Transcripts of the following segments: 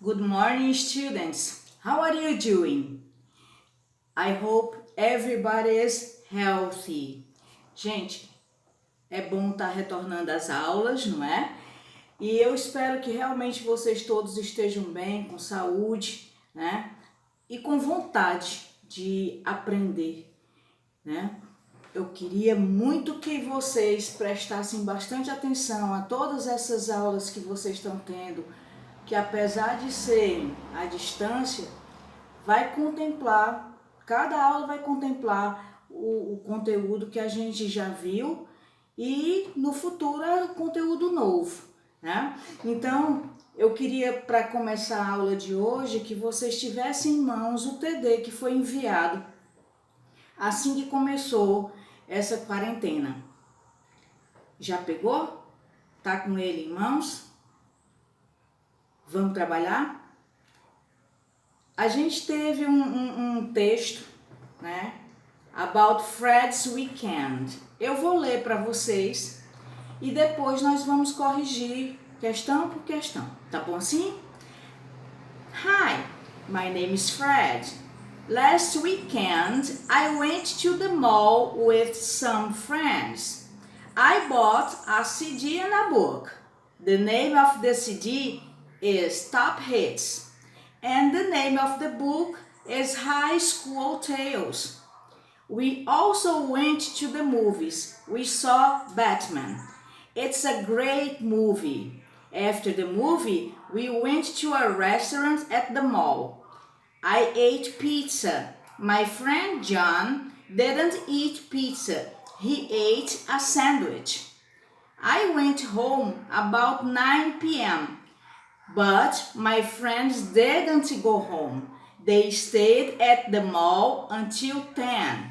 Good morning, students. How are you doing? I hope everybody is healthy. Gente, é bom estar retornando às aulas, não é? E eu espero que realmente vocês todos estejam bem, com saúde, né? E com vontade de aprender, né? Eu queria muito que vocês prestassem bastante atenção a todas essas aulas que vocês estão tendo, que apesar de serem à distância, cada aula vai contemplar o conteúdo que a gente já viu e no futuro é conteúdo novo, né? Então, eu queria, para começar a aula de hoje, que vocês tivessem em mãos o TD que foi enviado assim que começou essa quarentena. Já pegou? Tá com ele em mãos? Vamos trabalhar? A gente teve um texto, né? About Fred's Weekend. Eu vou ler para vocês e depois nós vamos corrigir questão por questão. Tá bom assim? Hi, my name is Fred. Last weekend, I went to the mall with some friends. I bought a CD and a book. The name of the CD is Top Hits, and the name of the book is High School Tales. We also went to the movies. We saw Batman. It's a great movie. After the movie, we went to a restaurant at the mall. I ate pizza. My friend John didn't eat pizza. He ate a sandwich. I went home about 9 p.m., but my friends didn't go home. They stayed at the mall until 10.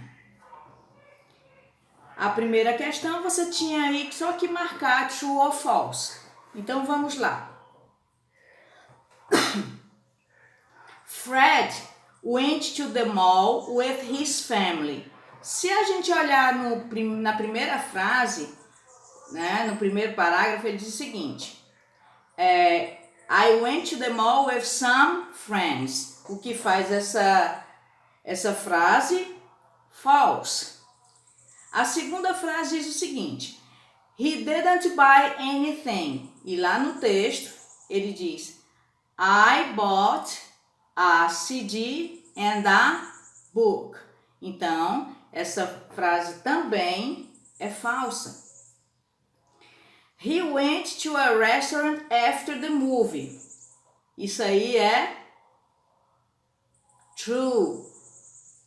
A primeira questão você tinha aí só que marcar true or false. Então vamos lá. Fred went to the mall with his family. Se a gente olhar na primeira frase, né, no primeiro parágrafo, ele diz o seguinte: I went to the mall with some friends. O que faz essa frase? False. A segunda frase diz o seguinte: He didn't buy anything. E lá no texto ele diz: I bought a CD and a book. Então, essa frase também é falsa. He went to a restaurant after the movie. Isso aí é true,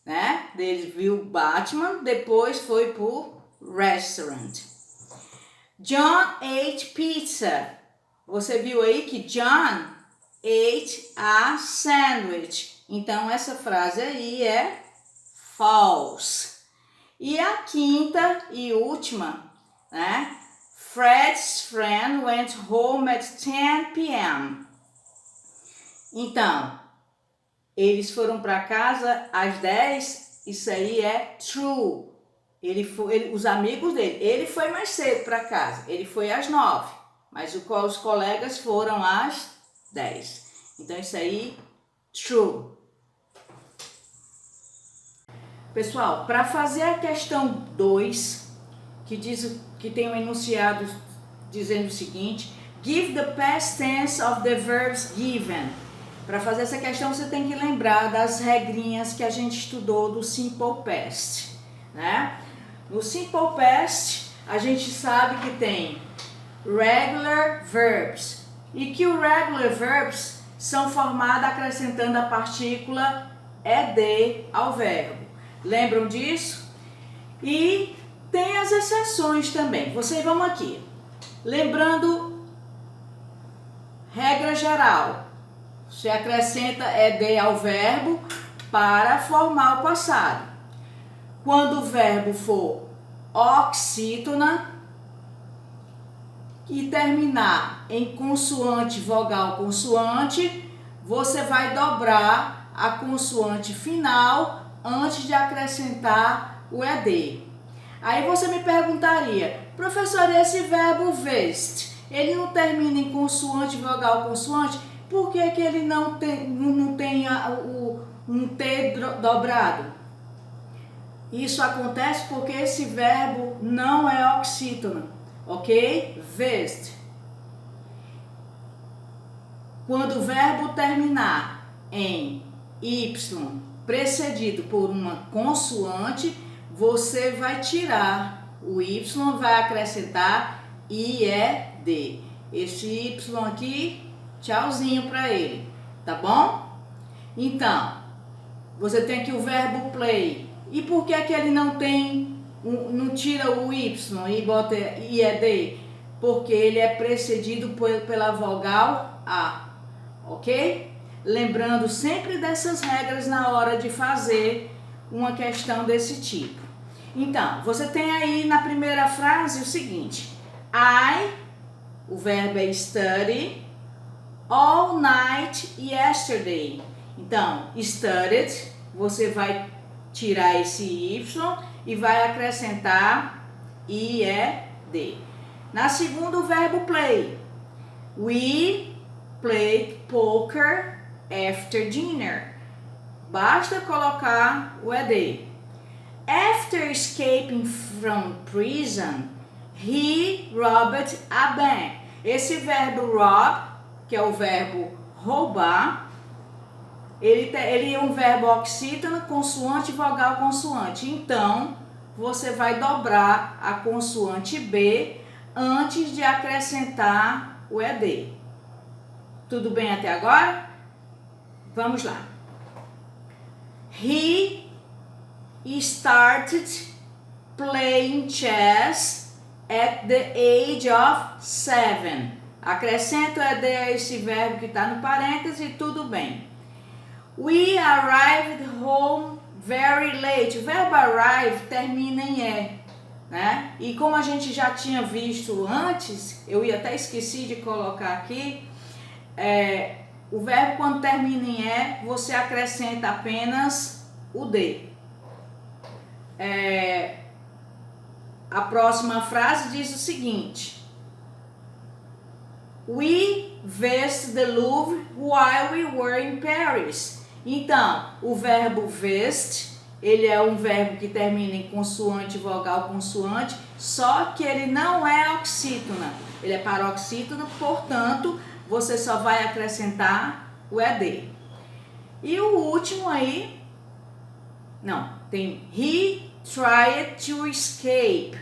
né? Ele viu Batman, depois foi pro restaurant. John ate pizza. Você viu aí que John ate a sandwich. Então, essa frase aí é false. E a quinta e última, né? Fred's friend went home at 10 p.m. Então, eles foram para casa às 10, isso aí é true. Os amigos dele, ele foi mais cedo para casa, ele foi às 9, mas os colegas foram às 10. Então, isso aí, true. Pessoal, para fazer a questão 2, que tem um enunciado dizendo o seguinte: give the past tense of the verbs given. Para fazer essa questão, você tem que lembrar das regrinhas que a gente estudou do Simple Past, né? No Simple Past, a gente sabe que tem regular verbs e que os regular verbs são formados acrescentando a partícula ed ao verbo. Lembram disso? E tem as exceções também. Vocês vão aqui. Lembrando, regra geral. Você acrescenta ed ao verbo para formar o passado. Quando o verbo for oxítona e terminar em consoante, vogal, consoante, você vai dobrar a consoante final antes de acrescentar o ed. Aí você me perguntaria: professor, esse verbo vest, ele não termina em consoante, vogal, consoante? Por que que ele não tem um T dobrado? Isso acontece porque esse verbo não é oxítono, ok? Vest. Quando o verbo terminar em Y precedido por uma consoante, você vai tirar o Y, vai acrescentar IED. Esse Y aqui, tchauzinho para ele, tá bom? Então, você tem aqui o verbo play. E por que que ele não tira o Y e bota IED? Porque ele é precedido pela vogal A, ok? Lembrando sempre dessas regras na hora de fazer uma questão desse tipo. Então, você tem aí na primeira frase o seguinte: o verbo é study, all night yesterday. Então, studied, você vai tirar esse Y e vai acrescentar IED. Na segunda, o verbo play. We played poker after dinner. Basta colocar o ED. After escaping from prison, he robbed a bank. Esse verbo rob, que é o verbo roubar, ele é um verbo oxítono, consoante, vogal, consoante. Então, você vai dobrar a consoante B antes de acrescentar o ED. Tudo bem até agora? Vamos lá. He started playing chess at the age of 7. Acrescento o ED a esse verbo que está no parêntese e tudo bem. We arrived home very late. O verbo arrive termina em E, né? E como a gente já tinha visto antes, eu até esqueci de colocar aqui, o verbo quando termina em E, você acrescenta apenas o D. A próxima frase diz o seguinte: We visited the Louvre while we were in Paris. Então, o verbo visit, ele é um verbo que termina em consoante, vogal, consoante, só que ele não é oxítona. Ele é paroxítona, portanto, você só vai acrescentar o ED. E o último aí, tem he tried to escape.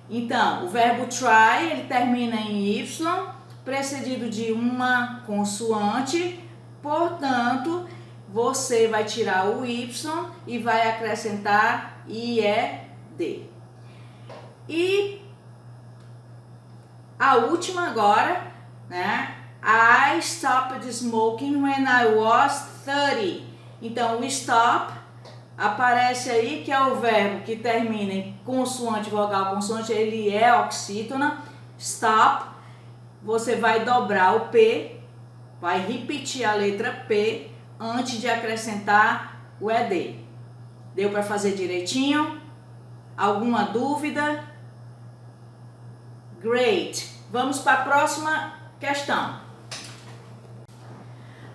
Então, o verbo try, ele termina em Y, precedido de uma consoante, portanto, você vai tirar o Y e vai acrescentar IED. E a última agora, né? I stopped smoking when I was 30. Então, o stop aparece aí, que é o verbo que termina em consoante, vogal, consoante, ele é oxítona. Stop, você vai dobrar o P, vai repetir a letra P antes de acrescentar o ED. Deu para fazer direitinho? Alguma dúvida? Great! Vamos para a próxima questão.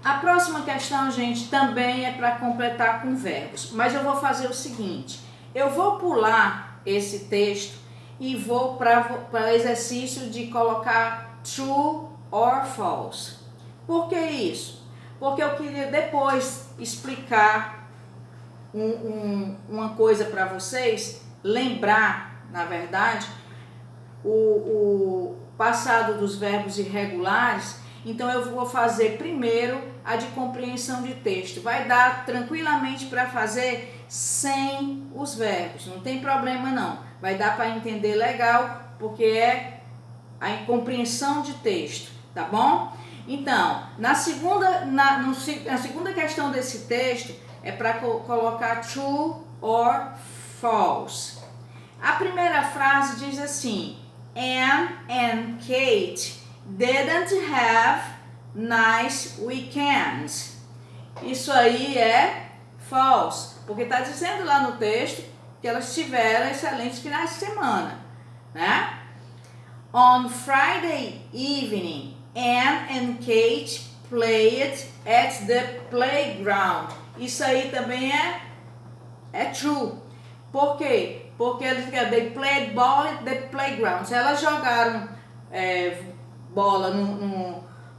A próxima questão, gente, também é para completar com verbos, mas eu vou fazer o seguinte: eu vou pular esse texto e vou para o exercício de colocar true or false. Por que isso? Porque eu queria depois explicar uma coisa para vocês, lembrar, na verdade, o passado dos verbos irregulares. Então eu vou fazer primeiro a de compreensão de texto. Vai dar tranquilamente para fazer sem os verbos, não tem problema não. Vai dar para entender legal, porque é a compreensão de texto, tá bom? Então, na segunda questão desse texto é para colocar true or false. A primeira frase diz assim: Anne and Kate didn't have nice weekends. Isso aí é false, porque está dizendo lá no texto que elas tiveram excelentes finais de semana, né? On Friday evening, Anne and Kate played at the playground. Isso aí também é true. Por quê? Porque eles dizem, they played ball at the playground. Se elas jogaram bola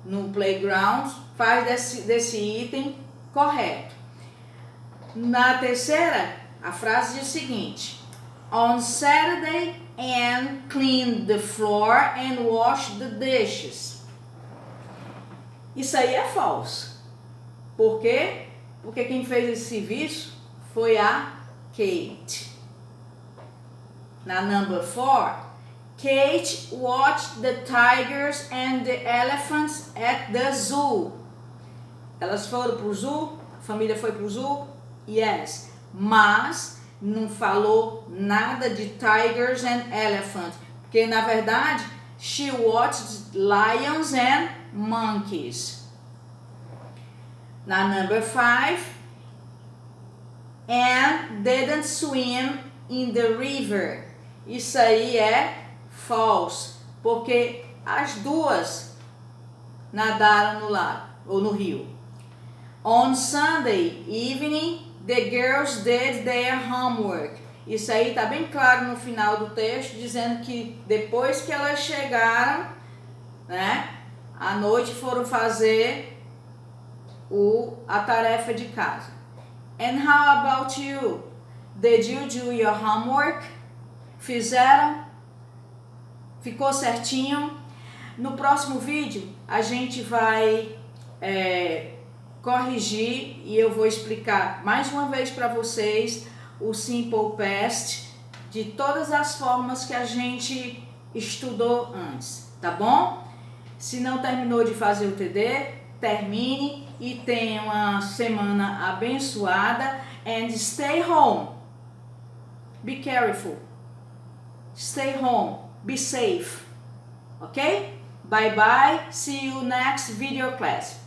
no playground, faz desse item correto. Na terceira, a frase diz o seguinte: on Saturday, Anne cleaned the floor and washed the dishes. Isso aí é falso. Por quê? Porque quem fez esse serviço foi a Kate. Na number 4, Kate watched the tigers and the elephants at the zoo. Elas foram pro zoo? A família foi pro zoo? Yes. Mas não falou nada de tigers and elephants. Porque na verdade, she watched lions and monkeys. Na number 5, Anne didn't swim in the river. Isso aí é false, porque as duas nadaram no lago ou no rio. On Sunday evening, the girls did their homework. Isso aí está bem claro no final do texto, dizendo que depois que elas chegaram, né, à noite foram fazer a tarefa de casa. And how about you? Did you do your homework? Fizeram? Ficou certinho? No próximo vídeo a gente vai corrigir e eu vou explicar mais uma vez para vocês o Simple Past de todas as formas que a gente estudou antes, tá bom? Se não terminou de fazer o TD, termine e tenha uma semana abençoada and stay home. Be careful. Stay home. Be safe. Okay? Bye bye. See you next video class.